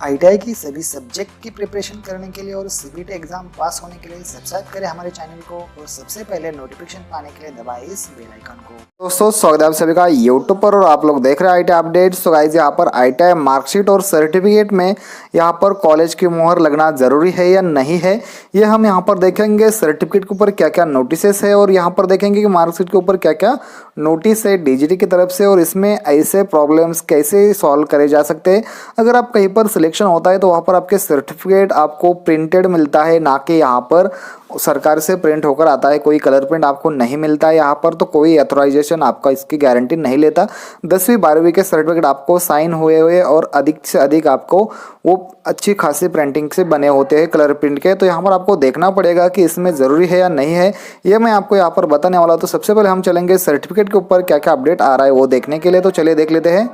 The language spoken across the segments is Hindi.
आईटीआई की सभी सब्जेक्ट की प्रिपरेशन करने के लिए और सीबीटी एग्जाम पास होने के लिए सब्सक्राइब करें हमारे चैनल को और सबसे पहले नोटिफिकेशन पाने के लिए दबाएं इस बेल आइकन को। दोस्तों स्वागत है आप सभी का यूट्यूब पर और आप लोग देख रहे हैं आईटीआई अपडेट्स। तो गाइस यहाँ पर आईटीआई मार्कशीट और सर्टिफिकेट में यहाँ पर कॉलेज की मोहर लगना जरूरी है या नहीं है, ये हम यहाँ पर देखेंगे। सर्टिफिकेट के ऊपर क्या क्या नोटिसेस है और यहाँ पर देखेंगे कि मार्कशीट के ऊपर क्या क्या नोटिस है डीजीटी की तरफ से और इसमें ऐसे प्रॉब्लम्स कैसे सॉल्व करे जा सकते हैं। अगर आप कहीं पर सिलेक्शन होता है तो वहाँ पर आपके सर्टिफिकेट आपको प्रिंटेड मिलता है, ना कि यहाँ पर सरकार से प्रिंट होकर आता है। कोई कलर प्रिंट आपको नहीं मिलता है यहाँ पर, तो कोई ऑथराइजेशन आपका इसकी गारंटी नहीं लेता। 10वीं 12वीं के सर्टिफिकेट आपको साइन हुए हुए और अधिक से अधिक आपको वो अच्छी खासी प्रिंटिंग से बने होते हैं कलर प्रिंट के। तो यहाँ पर आपको देखना पड़ेगा कि इसमें ज़रूरी है या नहीं है, ये मैं आपको यहाँ पर बताने वाला हूँ। तो सबसे पहले हम चलेंगे सर्टिफिकेट के ऊपर क्या क्या अपडेट आ रहा है वो देखने के लिए। तो चलिए देख लेते हैं।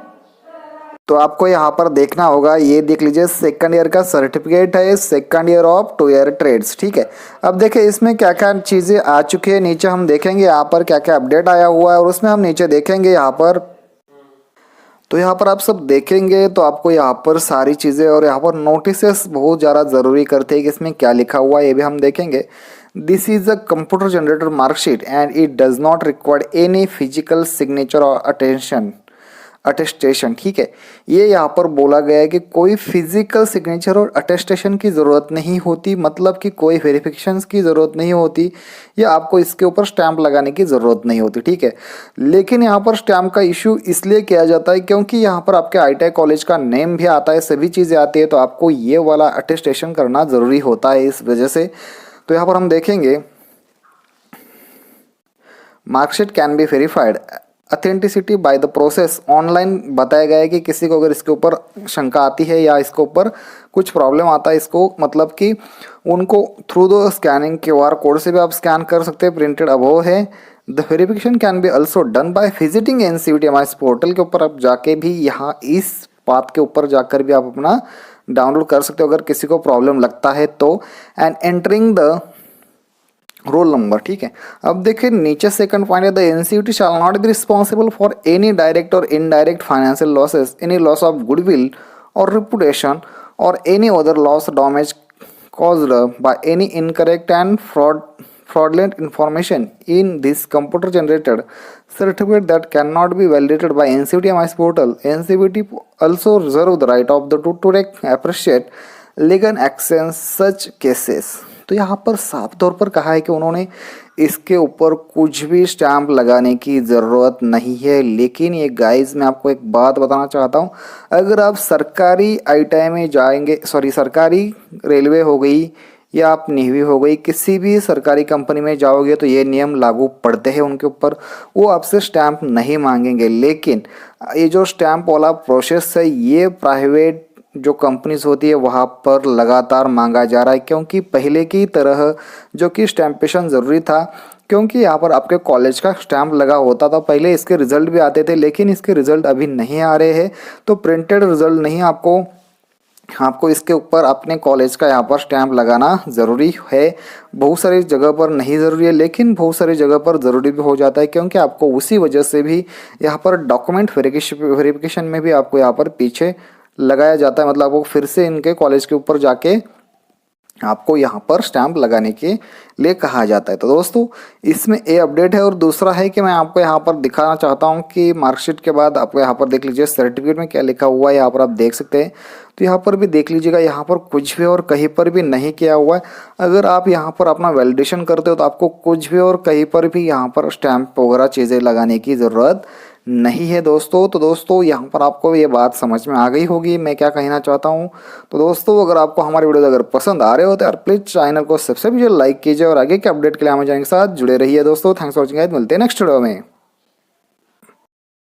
तो आपको यहाँ पर देखना होगा, ये देख लीजिए सेकंड ईयर का सर्टिफिकेट है, second year of 2 year trades. ठीक है, अब देखिए इसमें क्या क्या चीज़ें आ चुकी है। नीचे हम देखेंगे यहाँ पर क्या क्या अपडेट आया हुआ है और उसमें हम नीचे देखेंगे यहाँ पर। तो यहाँ पर आप सब देखेंगे तो आपको यहाँ पर सारी चीज़ें और यहाँ पर नोटिसेस बहुत ज़्यादा ज़रूरी करते हैं कि इसमें क्या लिखा हुआ है, ये भी हम देखेंगे। This is a computer generated marksheet and it does not require any physical signature और अटेस्टेशन। ठीक है, ये यहाँ पर बोला गया है कि कोई फिजिकल सिग्नेचर और अटेस्टेशन की ज़रूरत नहीं होती, मतलब कि कोई वेरिफिकेशंस की ज़रूरत नहीं होती या आपको इसके ऊपर स्टैंप लगाने की ज़रूरत नहीं होती। ठीक है, लेकिन यहाँ पर स्टैंप का इशू इसलिए किया जाता है क्योंकि यहाँ पर आपके आईटीआई कॉलेज का नेम भी आता है, सभी चीज़ें आती है, तो आपको ये वाला अटेस्टेशन करना ज़रूरी होता है इस वजह से। तो यहाँ पर हम देखेंगे marksheet can be verified authenticity by the process. Online बताया गया है कि किसी को अगर इसके ऊपर शंका आती है या इसके ऊपर कुछ प्रॉब्लम आता है, इसको मतलब कि उनको through the scanning QR code से भी आप स्कैन कर सकते हैं, प्रिंटेड अबव है। The verification can be also done by visiting NCVT portal के ऊपर आप जाके भी यहाँ इस बात के ऊपर जाकर भी आप अपना डाउनलोड कर सकते हो अगर किसी को प्रॉब्लम लगता है तो, and entering the roll number. ठीक है, अब देखिए नीचे सेकंड पॉइंट है, the NCVT shall not be responsible for any direct or indirect financial losses, any loss of goodwill or reputation or any other loss or damage caused by any incorrect and fraudulent information in this computer generated certificate that cannot be validated by NCVT portal. NCVT also reserve the right of the to take appreciate legal action such cases। तो यहाँ पर साफ तौर पर कहा है कि उन्होंने इसके ऊपर कुछ भी स्टैंप लगाने की ज़रूरत नहीं है। लेकिन ये गाइस मैं आपको एक बात बताना चाहता हूँ, अगर आप सरकारी आईटीआई में जाएंगे, सरकारी रेलवे हो गई या आप नेवी हो गई, किसी भी सरकारी कंपनी में जाओगे तो ये नियम लागू पड़ते हैं उनके ऊपर, वो आपसे स्टैंप नहीं मांगेंगे। लेकिन ये जो स्टैंप वाला प्रोसेस है ये प्राइवेट जो कंपनीज होती है वहाँ पर लगातार मांगा जा रहा है, क्योंकि पहले की तरह जो कि स्टैंपेशन ज़रूरी था, क्योंकि यहाँ पर आपके कॉलेज का स्टैंप लगा होता था पहले, इसके रिज़ल्ट भी आते थे, लेकिन इसके रिज़ल्ट अभी नहीं आ रहे हैं। तो प्रिंटेड रिज़ल्ट नहीं, आपको इसके ऊपर अपने कॉलेज का यहाँ पर स्टैंप लगाना ज़रूरी है। बहुत सारी जगह पर नहीं ज़रूरी है, लेकिन बहुत सारी जगह पर ज़रूरी भी हो जाता है, क्योंकि आपको उसी वजह से भी यहाँ पर डॉक्यूमेंट वेरिफिकेशन में भी आपको यहाँ पर पीछे लगाया जाता है। मतलब आपको फिर से इनके कॉलेज के ऊपर जाके आपको यहाँ पर स्टैंप लगाने के लिए कहा जाता है। तो दोस्तों इसमें ये अपडेट है। और दूसरा है कि मैं आपको यहाँ पर दिखाना चाहता हूँ कि मार्कशीट के बाद आपको यहाँ पर देख लीजिए सर्टिफिकेट में क्या लिखा हुआ है, यहाँ पर आप देख सकते हैं। तो यहाँ पर भी देख लीजिएगा, यहाँ पर कुछ भी और कहीं पर भी नहीं किया हुआ है। अगर आप यहाँ पर अपना वैलिडेशन करते हो तो आपको कुछ भी और कहीं पर भी यहाँ पर स्टैंप वगैरह चीज़ें लगाने की ज़रूरत नहीं है दोस्तों। तो दोस्तों यहाँ पर आपको ये बात समझ में आ गई होगी मैं क्या कहना चाहता हूँ। तो दोस्तों अगर आपको हमारे वीडियो अगर पसंद आ रहे हो तो यार प्लीज़ चैनल को सब्सक्राइब कीजिए, लाइक कीजिए और आगे के अपडेट के लिए हमारे चैनल के साथ जुड़े रहिए दोस्तों। थैंक्स फॉर वॉचिंग, मिलते हैं नेक्स्ट वीडियो में।